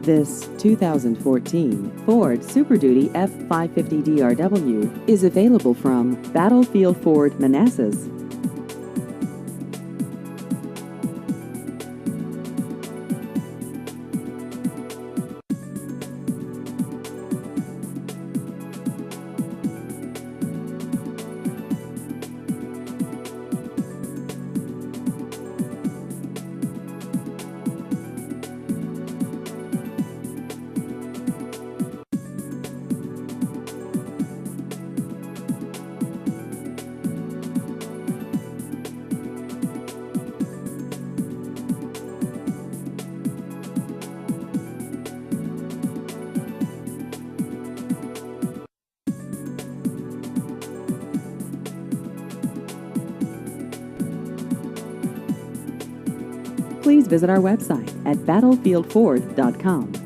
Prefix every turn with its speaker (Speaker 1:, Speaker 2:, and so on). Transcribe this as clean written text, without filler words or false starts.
Speaker 1: This 2014 Ford Super Duty F550 DRW is available from Battlefield Ford, Manassas. Please visit our website at battlefieldford.com.